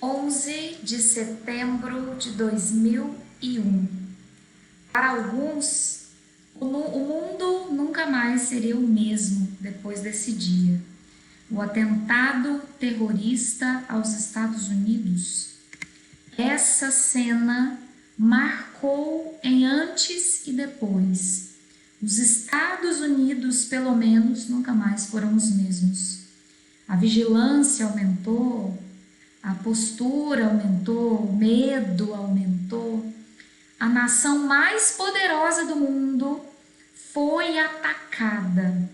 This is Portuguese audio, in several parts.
11 de setembro de 2001. Para alguns, o mundo nunca mais seria o mesmo depois desse dia. O atentado terrorista aos Estados Unidos. Essa cena marcou em antes e depois. Os Estados Unidos, pelo menos, nunca mais foram os mesmos. A vigilância aumentou, a postura aumentou, o medo aumentou. A nação mais poderosa do mundo foi atacada.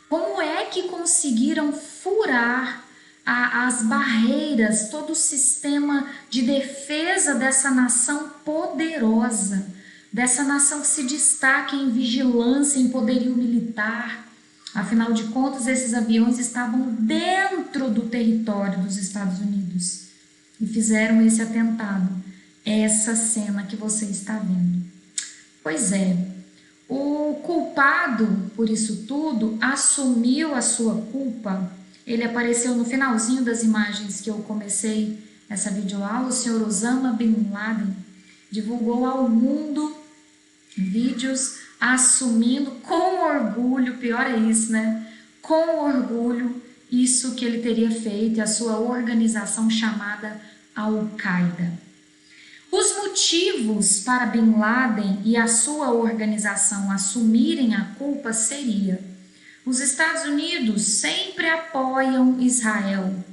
Como é que conseguiram furar as barreiras, todo o sistema de defesa dessa nação poderosa, dessa nação que se destaca em vigilância, em poderio militar? Afinal de contas, esses aviões estavam dentro do território dos Estados Unidos e fizeram esse atentado. Essa cena que você está vendo. Pois é, o culpado por isso tudo assumiu a sua culpa. Ele apareceu no finalzinho das imagens que eu comecei essa videoaula. O senhor Osama Bin Laden divulgou ao mundo vídeos assumindo com orgulho, pior é isso, né? Com orgulho, isso que ele teria feito e a sua organização chamada Al-Qaeda. Os motivos para Bin Laden e a sua organização assumirem a culpa seria: os Estados Unidos sempre apoiam Israel,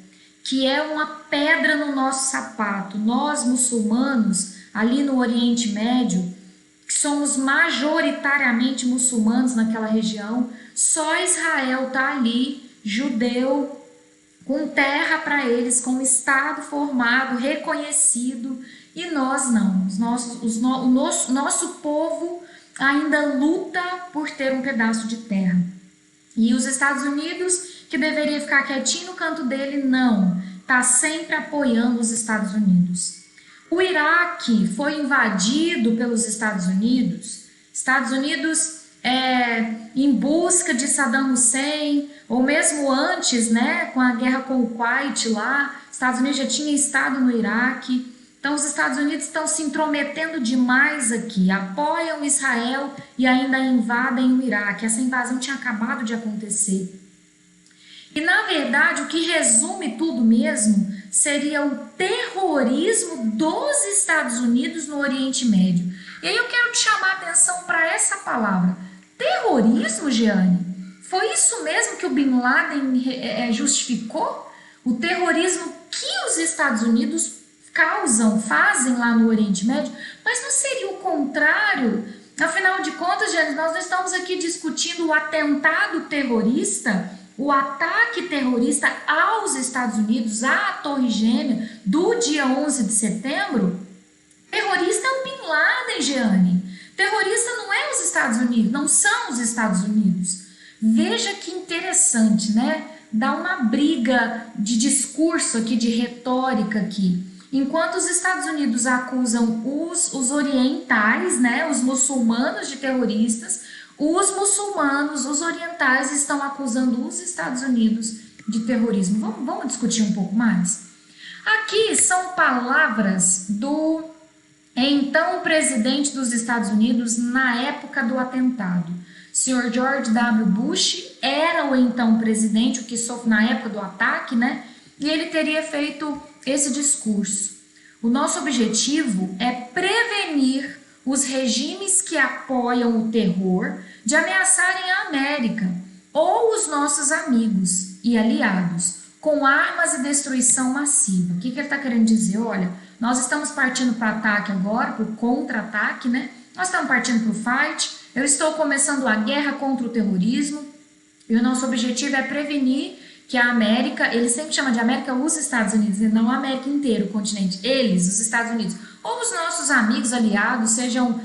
que é uma pedra no nosso sapato. Nós, muçulmanos, ali no Oriente Médio, que somos majoritariamente muçulmanos naquela região, só Israel está ali, judeu, com terra para eles, com Estado formado, reconhecido, e nós não. O nosso povo ainda luta por ter um pedaço de terra. E os Estados Unidos, que deveria ficar quietinho no canto dele, não, está sempre apoiando os Estados Unidos. O Iraque foi invadido pelos Estados Unidos em busca de Saddam Hussein, ou mesmo antes, né, com a guerra com o Kuwait lá, os Estados Unidos já tinha estado no Iraque. Então os Estados Unidos estão se intrometendo demais aqui, apoiam Israel e ainda invadem o Iraque. Essa invasão tinha acabado de acontecer. E na verdade o que resume tudo mesmo seria o terrorismo dos Estados Unidos no Oriente Médio. E aí eu quero te chamar a atenção para essa palavra. Terrorismo, Jeane? Foi isso mesmo que o Bin Laden justificou? O terrorismo que os Estados Unidos fazem lá no Oriente Médio? Mas não seria o contrário? Afinal de contas, Jeane, nós não estamos aqui discutindo o atentado terrorista, o ataque terrorista aos Estados Unidos, à Torre Gêmea, do dia 11 de setembro? Terrorista é o Bin Laden, Jeane. Terrorista não é os Estados Unidos, não são os Estados Unidos. Veja que interessante, né? Dá uma briga de discurso aqui, de retórica aqui. Enquanto os Estados Unidos acusam os orientais, né, os muçulmanos de terroristas, os muçulmanos, os orientais estão acusando os Estados Unidos de terrorismo. Vamos discutir um pouco mais? Aqui são palavras do então presidente dos Estados Unidos na época do atentado. O senhor George W. Bush era o então presidente, o que sofreu na época do ataque, né? E ele teria feito esse discurso. O nosso objetivo é prevenir os regimes que apoiam o terror de ameaçarem a América ou os nossos amigos e aliados com armas e destruição massiva. O que ele está querendo dizer? Olha, nós estamos partindo para ataque agora, para o contra-ataque, né? Nós estamos partindo para o fight. Eu estou começando a guerra contra o terrorismo e o nosso objetivo é prevenir que a América, ele sempre chama de América os Estados Unidos, e não a América inteira, o continente, eles, os Estados Unidos, ou os nossos amigos aliados sejam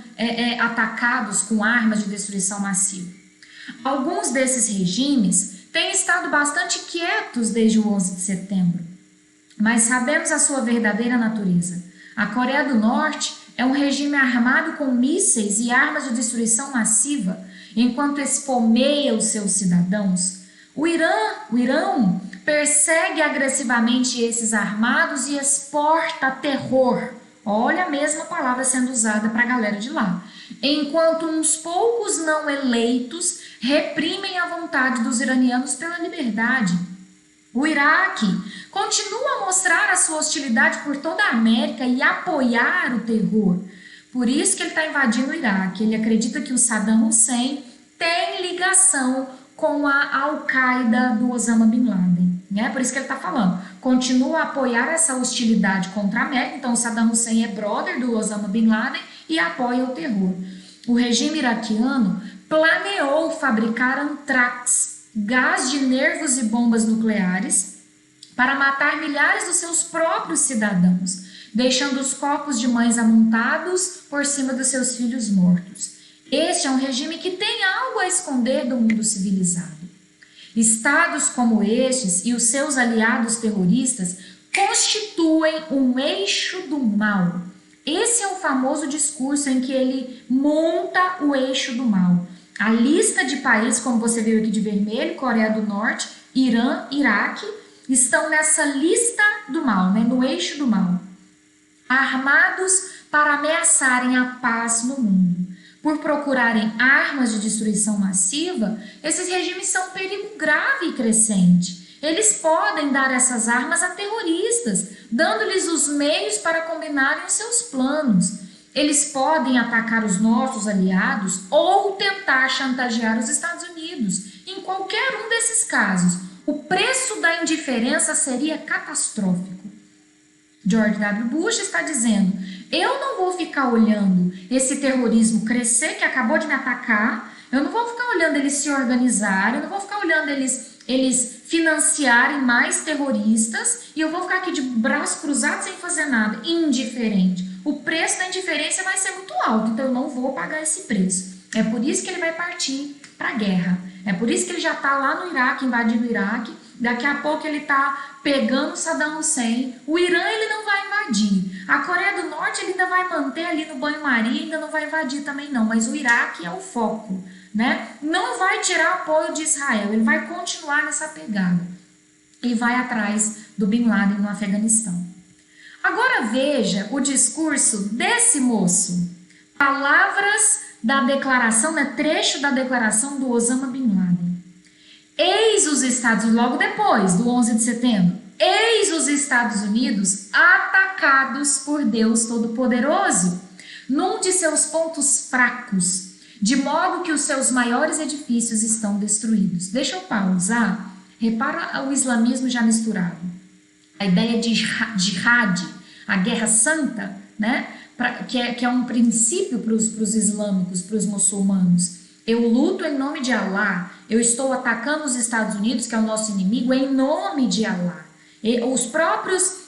atacados com armas de destruição massiva. Alguns desses regimes têm estado bastante quietos desde o 11 de setembro, mas sabemos a sua verdadeira natureza. A Coreia do Norte é um regime armado com mísseis e armas de destruição massiva, enquanto esfomeia os seus cidadãos. O Irão persegue agressivamente esses armados e exporta terror. Olha a mesma palavra sendo usada para a galera de lá. Enquanto uns poucos não eleitos reprimem a vontade dos iranianos pela liberdade. O Iraque continua a mostrar a sua hostilidade por toda a América e apoiar o terror. Por isso que ele está invadindo o Iraque. Ele acredita que o Saddam Hussein tem ligação com a Al-Qaeda do Osama Bin Laden. Né? Por isso que ele está falando. Continua a apoiar essa hostilidade contra a América. Então o Saddam Hussein é brother do Osama Bin Laden e apoia o terror. O regime iraquiano planeou fabricar antrax, gás de nervos e bombas nucleares, para matar milhares dos seus próprios cidadãos, deixando os corpos de mães amontados por cima dos seus filhos mortos. Este é um regime que tem algo a esconder do mundo civilizado. Estados como estes e os seus aliados terroristas constituem um eixo do mal. Esse é o famoso discurso em que ele monta o eixo do mal. A lista de países, como você viu aqui de vermelho, Coreia do Norte, Irã, Iraque, estão nessa lista do mal, né, no eixo do mal. Armados para ameaçarem a paz no mundo. Por procurarem armas de destruição massiva, esses regimes são um perigo grave e crescente. Eles podem dar essas armas a terroristas, dando-lhes os meios para combinarem os seus planos. Eles podem atacar os nossos aliados ou tentar chantagear os Estados Unidos. Em qualquer um desses casos, o preço da indiferença seria catastrófico. George W. Bush está dizendo: eu não vou ficar olhando esse terrorismo crescer, que acabou de me atacar, eu não vou ficar olhando eles se organizarem, eu não vou ficar olhando eles financiarem mais terroristas e eu vou ficar aqui de braços cruzados sem fazer nada, indiferente. O preço da indiferença vai ser muito alto, então eu não vou pagar esse preço. É por isso que ele vai partir para a guerra. É por isso que ele já está lá no Iraque, invadindo o Iraque. Daqui a pouco ele está pegando Saddam Hussein. O Irã ele não vai invadir. A Coreia do Norte ele ainda vai manter ali no banho-maria, ainda não vai invadir também não. Mas o Iraque é o foco, né? Não vai tirar apoio de Israel, ele vai continuar nessa pegada. E vai atrás do Bin Laden no Afeganistão. Agora veja o discurso desse moço. Palavras da declaração, né? Trecho da declaração do Osama Bin Laden. Eis os Estados Unidos, logo depois do 11 de setembro, eis os Estados Unidos atacados por Deus Todo-Poderoso, num de seus pontos fracos, de modo que os seus maiores edifícios estão destruídos. Deixa eu pausar, repara o islamismo já misturado. A ideia de jihad, a guerra santa, né? Que é um princípio para os islâmicos, para os muçulmanos. Eu luto em nome de Allah, eu estou atacando os Estados Unidos, que é o nosso inimigo, em nome de Allah. E os próprios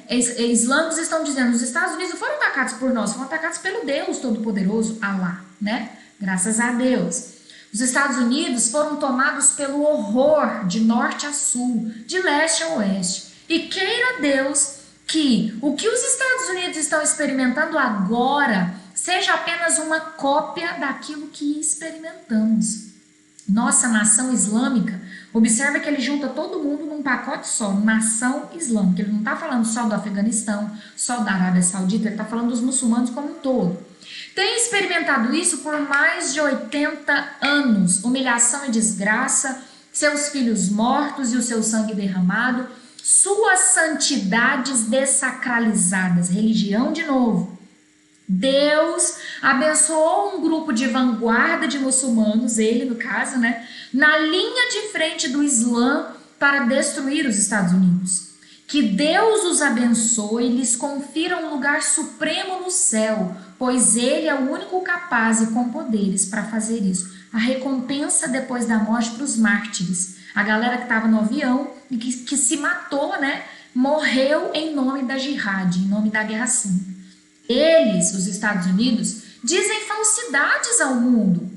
islâmicos estão dizendo, os Estados Unidos não foram atacados por nós, foram atacados pelo Deus Todo-Poderoso, Allah, né? Graças a Deus. Os Estados Unidos foram tomados pelo horror de norte a sul, de leste a oeste. E queira Deus que o que os Estados Unidos estão experimentando agora seja apenas uma cópia daquilo que experimentamos. Nossa nação islâmica, observa que ele junta todo mundo num pacote só, nação islâmica. Ele não está falando só do Afeganistão, só da Arábia Saudita, ele está falando dos muçulmanos como um todo. Tem experimentado isso por mais de 80 anos, humilhação e desgraça, seus filhos mortos e o seu sangue derramado, suas santidades dessacralizadas, religião de novo. Deus abençoou um grupo de vanguarda de muçulmanos, ele no caso, né, na linha de frente do Islã para destruir os Estados Unidos. Que Deus os abençoe e lhes confira um lugar supremo no céu, pois ele é o único capaz e com poderes para fazer isso. A recompensa depois da morte para os mártires, a galera que estava no avião e que se matou, né, morreu em nome da jihad, em nome da guerra santa. Eles, os Estados Unidos, dizem falsidades ao mundo,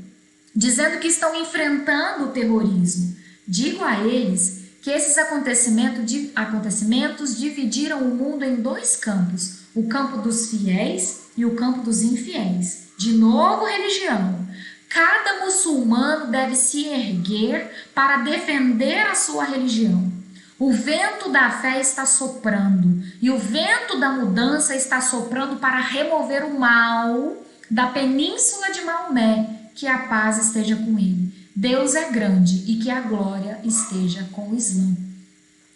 dizendo que estão enfrentando o terrorismo. Digo a eles que esses acontecimentos dividiram o mundo em dois campos, o campo dos fiéis e o campo dos infiéis. De novo, religião. Cada muçulmano deve se erguer para defender a sua religião. O vento da fé está soprando e o vento da mudança está soprando para remover o mal da península de Maomé, que a paz esteja com ele. Deus é grande e que a glória esteja com o Islã.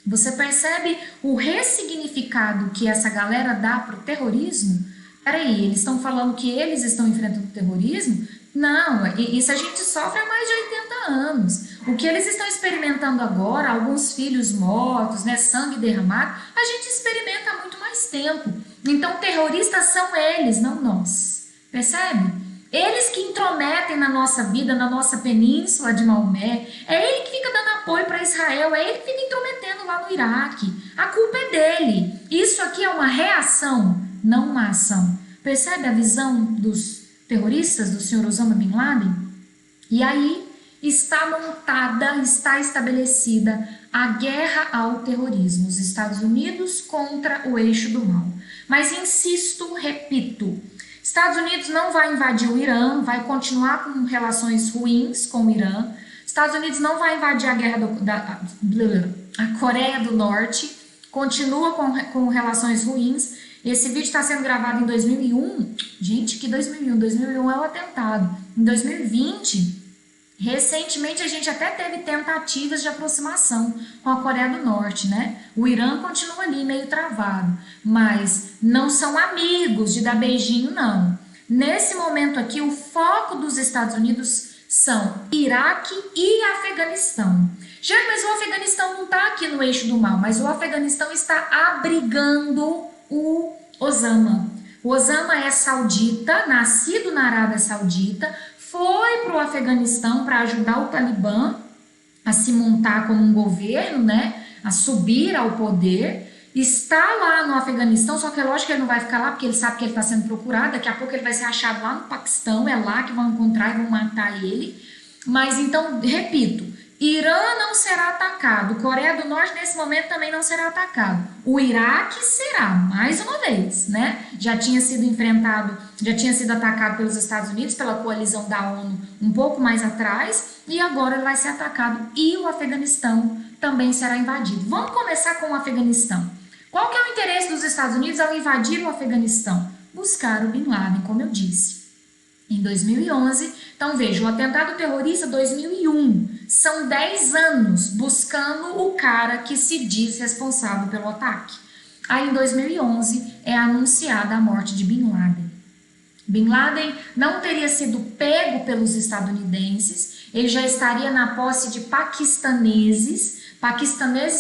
Você percebe o ressignificado que essa galera dá para o terrorismo? Peraí, eles estão falando que eles estão enfrentando o terrorismo? Não, isso a gente sofre há mais de 80 anos. O que eles estão experimentando agora, alguns filhos mortos, né, sangue derramado, a gente experimenta há muito mais tempo. Então, terroristas são eles, não nós. Percebe? Eles que intrometem na nossa vida, na nossa península de Maomé. É ele que fica dando apoio para Israel, é ele que fica intrometendo lá no Iraque. A culpa é dele. Isso aqui é uma reação, não uma ação. Percebe a visão dos terroristas, do senhor Osama Bin Laden? E aí está montada, está estabelecida a guerra ao terrorismo. Os Estados Unidos contra o eixo do mal. Mas insisto, repito, Estados Unidos não vai invadir o Irã, vai continuar com relações ruins com o Irã. Estados Unidos não vai invadir a Coreia do Norte, continua com relações ruins. Esse vídeo está sendo gravado em 2001. Gente, que 2001? 2001 é o atentado. Em 2020, recentemente a gente até teve tentativas de aproximação com a Coreia do Norte, né? O Irã continua ali meio travado, mas não são amigos de dar beijinho, não. Nesse momento aqui, o foco dos Estados Unidos são Iraque e Afeganistão. Já, mas o Afeganistão não está aqui no eixo do mal, mas o Afeganistão está abrigando o Osama. O Osama é saudita, nascido na Arábia Saudita, foi para o Afeganistão para ajudar o Talibã a se montar como um governo, né, a subir ao poder. Está lá no Afeganistão, só que é lógico que ele não vai ficar lá, porque ele sabe que ele está sendo procurado. Daqui a pouco ele vai ser achado lá no Paquistão, é lá que vão encontrar e vão matar ele. Mas então, repito, Irã não será atacado, Coreia do Norte nesse momento também não será atacado. O Iraque será, mais uma vez, né? Já tinha sido enfrentado, já tinha sido atacado pelos Estados Unidos, pela coalizão da ONU um pouco mais atrás, e agora ele vai ser atacado e o Afeganistão também será invadido. Vamos começar com o Afeganistão. Qual que é o interesse dos Estados Unidos ao invadir o Afeganistão? Buscar o Bin Laden, como eu disse. Em 2011, então veja, o atentado terrorista 2001, são 10 anos buscando o cara que se diz responsável pelo ataque. Aí em 2011 é anunciada a morte de Bin Laden. Bin Laden não teria sido pego pelos estadunidenses, ele já estaria na posse de paquistaneses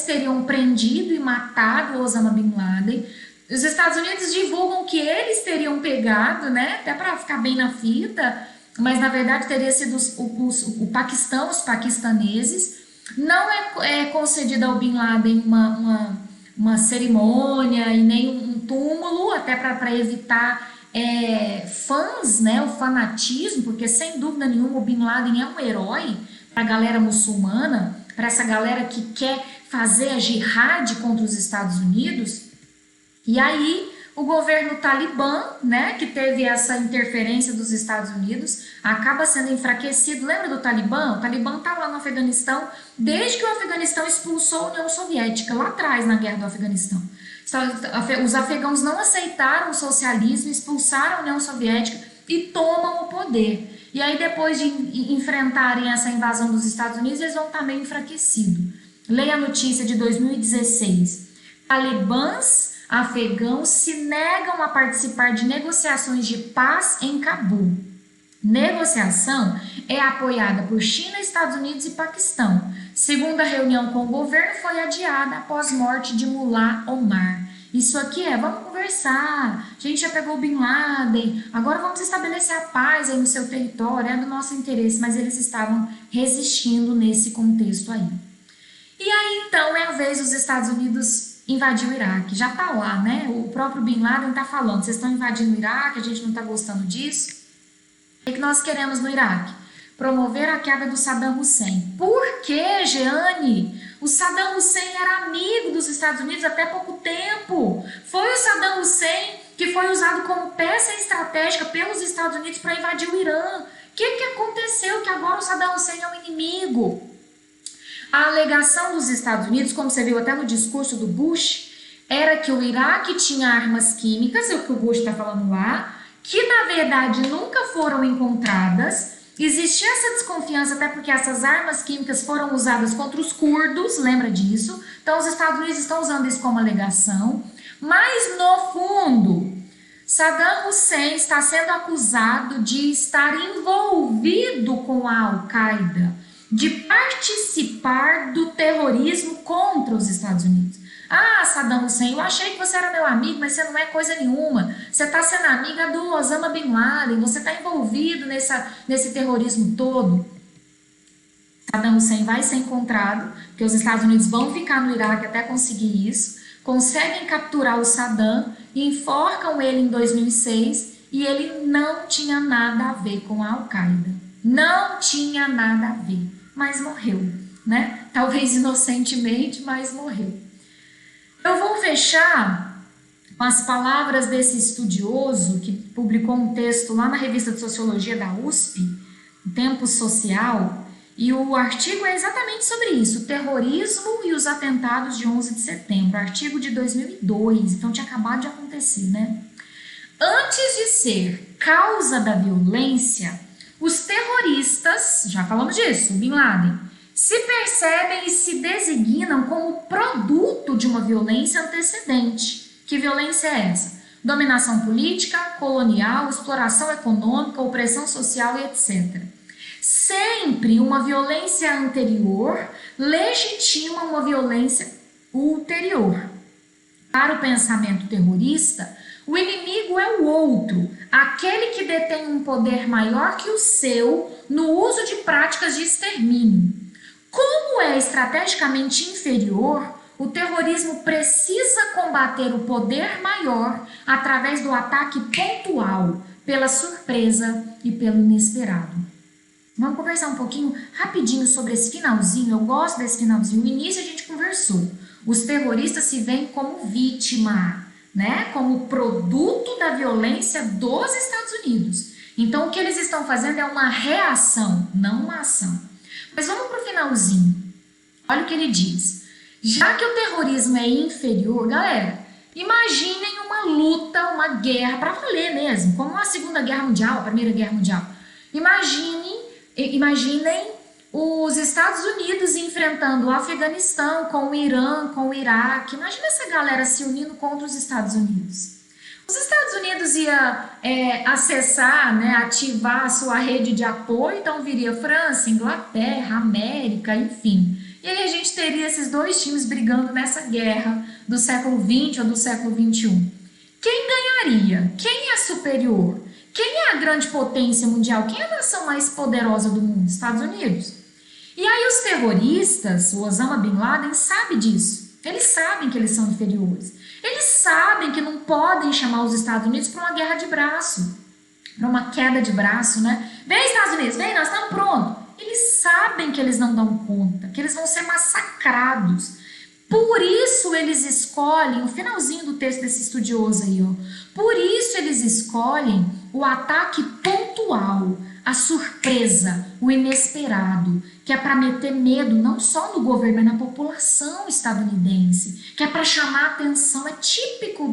teriam prendido e matado o Osama Bin Laden. Os Estados Unidos divulgam que eles teriam pegado, né, até para ficar bem na fita, mas na verdade teria sido o Paquistão, os paquistaneses. Não é concedida ao Bin Laden uma cerimônia e nem um túmulo, até para evitar fãs, né, o fanatismo, porque sem dúvida nenhuma o Bin Laden é um herói para a galera muçulmana, para essa galera que quer fazer a jihad contra os Estados Unidos. E aí o governo Talibã, né, que teve essa interferência dos Estados Unidos, acaba sendo enfraquecido. Lembra do Talibã? O Talibã está lá no Afeganistão desde que o Afeganistão expulsou a União Soviética, lá atrás na guerra do Afeganistão. Os afegãos não aceitaram o socialismo, expulsaram a União Soviética e tomam o poder. E aí depois de enfrentarem essa invasão dos Estados Unidos, eles vão estar meio enfraquecidos. Leia a notícia de 2016. Talibãs afegãos se negam a participar de negociações de paz em Cabul. Negociação é apoiada por China, Estados Unidos e Paquistão. Segunda reunião com o governo foi adiada após morte de Mullah Omar. Isso aqui vamos conversar, a gente já pegou o Bin Laden, agora vamos estabelecer a paz aí no seu território, é do nosso interesse, mas eles estavam resistindo nesse contexto aí. E aí então é a vez dos Estados Unidos invadir o Iraque, já tá lá, né? O próprio Bin Laden tá falando, vocês estão invadindo o Iraque, a gente não tá gostando disso. O que nós queremos no Iraque? Promover a queda do Saddam Hussein. Por quê, Jeane? O Saddam Hussein era amigo dos Estados Unidos até pouco tempo. Foi o Saddam Hussein que foi usado como peça estratégica pelos Estados Unidos para invadir o Irã. O que aconteceu que agora o Saddam Hussein é um inimigo? A alegação dos Estados Unidos, como você viu até no discurso do Bush, era que o Iraque tinha armas químicas, é o que o Bush está falando lá, que na verdade nunca foram encontradas. Existia essa desconfiança até porque essas armas químicas foram usadas contra os curdos, lembra disso? Então os Estados Unidos estão usando isso como alegação. Mas no fundo, Saddam Hussein está sendo acusado de estar envolvido com a Al-Qaeda, de participar do terrorismo contra os Estados Unidos. Ah, Saddam Hussein, eu achei que você era meu amigo, mas você não é coisa nenhuma. Você está sendo amiga do Osama Bin Laden, você está envolvido nesse terrorismo todo. Saddam Hussein vai ser encontrado, porque os Estados Unidos vão ficar no Iraque até conseguir isso, conseguem capturar o Saddam, enforcam ele em 2006 e ele não tinha nada a ver com a Al-Qaeda. Não tinha nada a ver, mas morreu, né? Talvez inocentemente, mas morreu. Eu vou fechar com as palavras desse estudioso que publicou um texto lá na revista de Sociologia da USP, Tempo Social, e o artigo é exatamente sobre isso, o terrorismo e os atentados de 11 de setembro, artigo de 2002, então tinha acabado de acontecer, né? Antes de ser causa da violência, os terroristas, já falamos disso, Bin Laden, se percebem e se designam como produto de uma violência antecedente. Que violência é essa? Dominação política, colonial, exploração econômica, opressão social e etc. Sempre uma violência anterior legitima uma violência ulterior. Para o pensamento terrorista, o inimigo é o outro, aquele que detém um poder maior que o seu no uso de práticas de extermínio. Como é estrategicamente inferior, o terrorismo precisa combater o poder maior através do ataque pontual, pela surpresa e pelo inesperado. Vamos conversar um pouquinho rapidinho sobre esse finalzinho. Eu gosto desse finalzinho. No início a gente conversou. Os terroristas se veem como vítima, né? Como produto da violência dos Estados Unidos. Então o que eles estão fazendo é uma reação, não uma ação. Mas vamos para o finalzinho. Olha o que ele diz. Já que o terrorismo é inferior, galera, imaginem uma luta, uma guerra, para valer mesmo, como a Segunda Guerra Mundial, a Primeira Guerra Mundial. Imaginem os Estados Unidos enfrentando o Afeganistão com o Irã, com o Iraque. Imagina essa galera se unindo contra os Estados Unidos. Os Estados Unidos ia acessar, né, ativar a sua rede de apoio, então viria França, Inglaterra, América, enfim. E aí a gente teria esses dois times brigando nessa guerra do século XX ou do século XXI. Quem ganharia? Quem é superior? Quem é a grande potência mundial? Quem é a nação mais poderosa do mundo? Estados Unidos. E aí os terroristas, o Osama Bin Laden, sabe disso. Eles sabem que eles são inferiores. Eles sabem que não podem chamar os Estados Unidos para uma guerra de braço, para uma queda de braço, né? Vem, Estados Unidos, vem, nós estamos prontos. Eles sabem que eles não dão conta, que eles vão ser massacrados. Por isso eles escolhem, o finalzinho do texto desse estudioso aí, ó. Por isso eles escolhem o ataque pontual, a surpresa, o inesperado, que é para meter medo não só no governo, mas na população estadunidense, que é para chamar atenção, é típico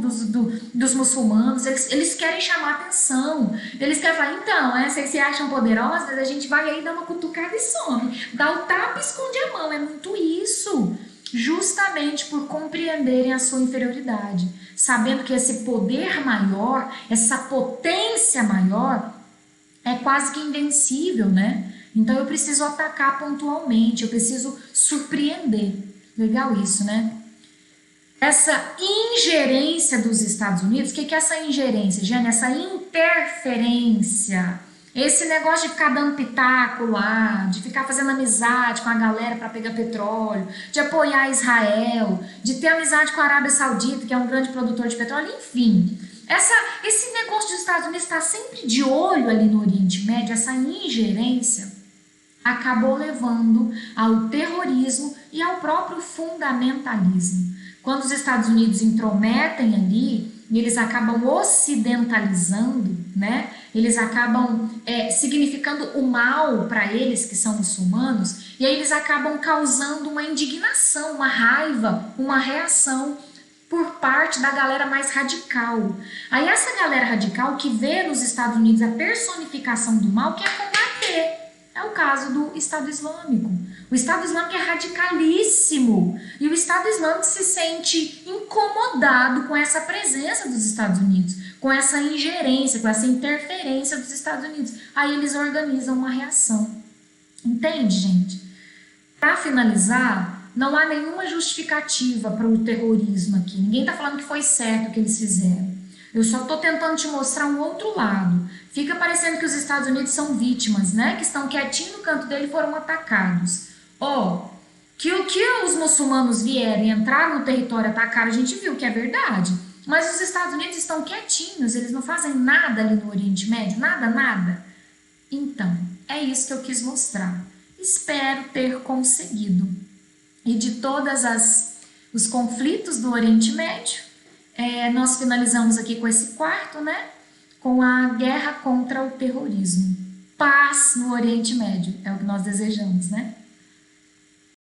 dos muçulmanos, eles querem chamar atenção, eles querem falar, então, vocês se acham poderosos, a gente vai aí dar uma cutucada e some, dá o tapa e esconde a mão, é muito isso, justamente por compreenderem a sua inferioridade, sabendo que esse poder maior, essa potência maior, é quase que invencível, né? Então eu preciso atacar pontualmente, eu preciso surpreender. Legal isso, né? Essa ingerência dos Estados Unidos, o que é essa ingerência, Jane? Essa interferência, esse negócio de ficar dando pitaco lá, de ficar fazendo amizade com a galera para pegar petróleo, de apoiar Israel, de ter amizade com a Arábia Saudita, que é um grande produtor de petróleo, enfim. Esse negócio dos Estados Unidos estar sempre de olho ali no Oriente Médio, essa ingerência, acabou levando ao terrorismo e ao próprio fundamentalismo. Quando os Estados Unidos intrometem ali, e eles acabam ocidentalizando, né? eles acabam significando o mal para eles que são muçulmanos, e aí eles acabam causando uma indignação, uma raiva, uma reação por parte da galera mais radical. Aí essa galera radical que vê nos Estados Unidos a personificação do mal quer combater. É o caso do Estado Islâmico. O Estado Islâmico é radicalíssimo e o Estado Islâmico se sente incomodado com essa presença dos Estados Unidos, com essa ingerência, com essa interferência dos Estados Unidos. Aí eles organizam uma reação. Entende, gente? Para finalizar, não há nenhuma justificativa para o terrorismo aqui. Ninguém está falando que foi certo o que eles fizeram. Eu só estou tentando te mostrar um outro lado. Fica parecendo que os Estados Unidos são vítimas, né? Que estão quietinhos no canto dele e foram atacados. Que o que os muçulmanos vieram e entraram no território atacaram, a gente viu que é verdade. Mas os Estados Unidos estão quietinhos, eles não fazem nada ali no Oriente Médio, nada. Então, é isso que eu quis mostrar. Espero ter conseguido. E de todos os conflitos do Oriente Médio, nós finalizamos aqui com esse quarto, né? Com a guerra contra o terrorismo. Paz no Oriente Médio, é o que nós desejamos, né?